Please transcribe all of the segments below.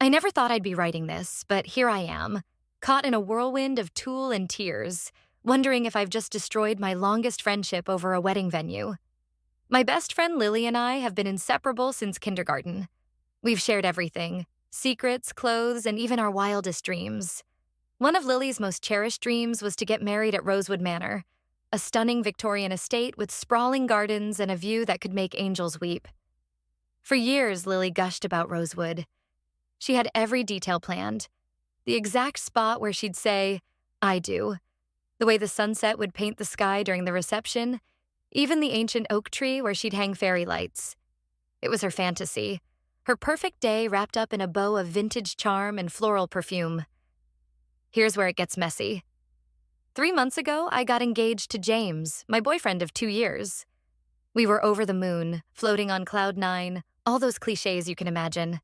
I never thought I'd be writing this, but here I am, caught in a whirlwind of tulle and tears, wondering if I've just destroyed my longest friendship over a wedding venue. My best friend Lily and I have been inseparable since kindergarten. We've shared everything: secrets, clothes, and even our wildest dreams. One of Lily's most cherished dreams was to get married at Rosewood Manor, a stunning Victorian estate with sprawling gardens and a view that could make angels weep. For years, Lily gushed about Rosewood. She had every detail planned: the exact spot where she'd say, "I do," the way the sunset would paint the sky during the reception, even the ancient oak tree where she'd hang fairy lights. It was her fantasy, her perfect day wrapped up in a bow of vintage charm and floral perfume. Here's where it gets messy. 3 months ago, I got engaged to James, my boyfriend of 2 years. We were over the moon, floating on cloud nine, all those cliches you can imagine.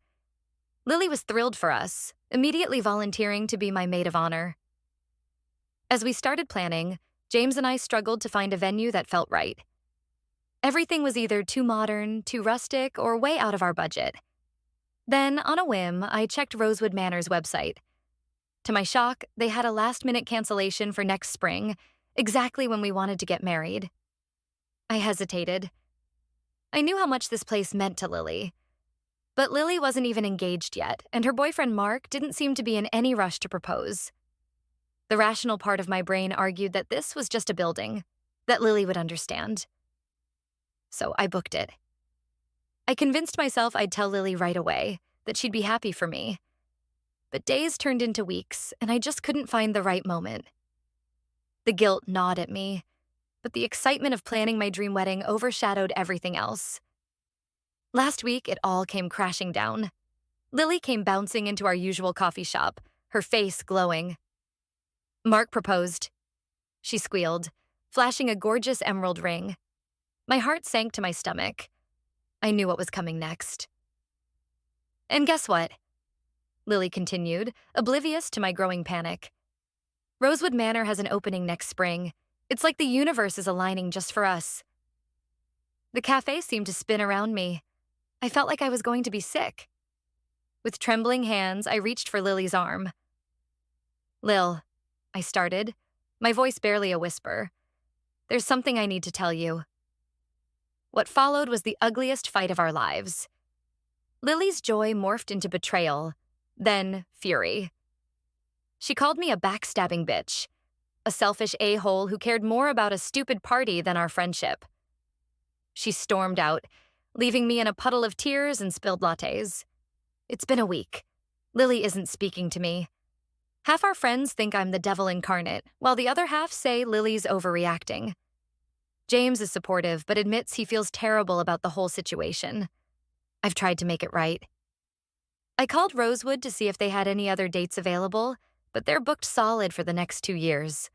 Lily was thrilled for us, immediately volunteering to be my maid of honor. As we started planning, James and I struggled to find a venue that felt right. Everything was either too modern, too rustic, or way out of our budget. Then, on a whim, I checked Rosewood Manor's website. To my shock, they had a last-minute cancellation for next spring, exactly when we wanted to get married. I hesitated. I knew how much this place meant to Lily. But Lily wasn't even engaged yet, and her boyfriend Mark didn't seem to be in any rush to propose. The rational part of my brain argued that this was just a building, that Lily would understand. So I booked it. I convinced myself I'd tell Lily right away, that she'd be happy for me. But days turned into weeks, and I just couldn't find the right moment. The guilt gnawed at me, but the excitement of planning my dream wedding overshadowed everything else. Last week, it all came crashing down. Lily came bouncing into our usual coffee shop, her face glowing. "Mark proposed," she squealed, flashing a gorgeous emerald ring. My heart sank to my stomach. I knew what was coming next. "And guess what?" Lily continued, oblivious to my growing panic. "Rosewood Manor has an opening next spring. It's like the universe is aligning just for us." The cafe seemed to spin around me. I felt like I was going to be sick. With trembling hands, I reached for Lily's arm. "Lil," I started, my voice barely a whisper. "There's something I need to tell you." What followed was the ugliest fight of our lives. Lily's joy morphed into betrayal, then fury. She called me a backstabbing bitch, a selfish a-hole who cared more about a stupid party than our friendship. She stormed out, leaving me in a puddle of tears and spilled lattes. It's been a week. Lily isn't speaking to me. Half our friends think I'm the devil incarnate, while the other half say Lily's overreacting. James is supportive, but admits he feels terrible about the whole situation. I've tried to make it right. I called Rosewood to see if they had any other dates available, but they're booked solid for the next 2 years.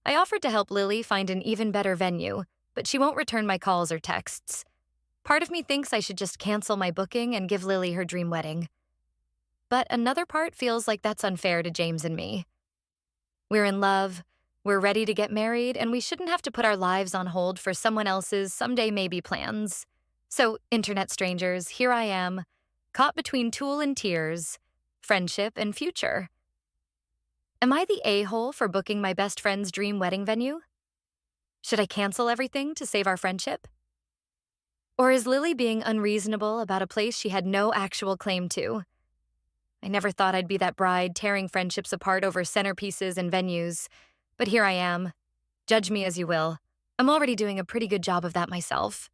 I offered to help Lily find an even better venue, but she won't return my calls or texts. Part of me thinks I should just cancel my booking and give Lily her dream wedding. But another part feels like that's unfair to James and me. We're in love, we're ready to get married, and we shouldn't have to put our lives on hold for someone else's someday maybe plans. So, internet strangers, here I am, caught between tulle and tears, friendship and future. Am I the a-hole for booking my best friend's dream wedding venue? Should I cancel everything to save our friendship? Or is Lily being unreasonable about a place she had no actual claim to? I never thought I'd be that bride tearing friendships apart over centerpieces and venues, but here I am. Judge me as you will. I'm already doing a pretty good job of that myself.